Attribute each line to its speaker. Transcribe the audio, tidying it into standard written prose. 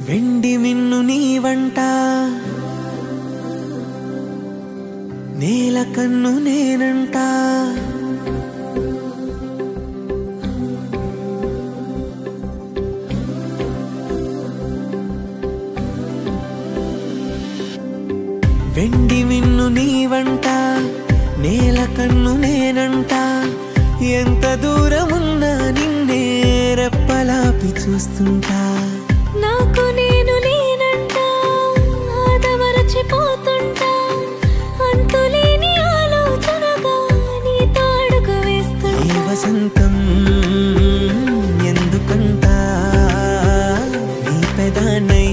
Speaker 1: వెండి మిన్ను నీ వంట నేల కన్ను నేనంట వెండి మిన్ను నీ వంట నేల కన్ను నేనంట ఎంత దూరమున్నా నిన్నే రెప్పలాపి చూస్తుంటా
Speaker 2: నాకు నేను లేనంట ఆదమరచిపోతుంటా అంతులేని ఆలోచనగా నీతో అడుగు వేస్తుంటా
Speaker 1: ఈ వసంతం ఎందుకంట నీ పెదానై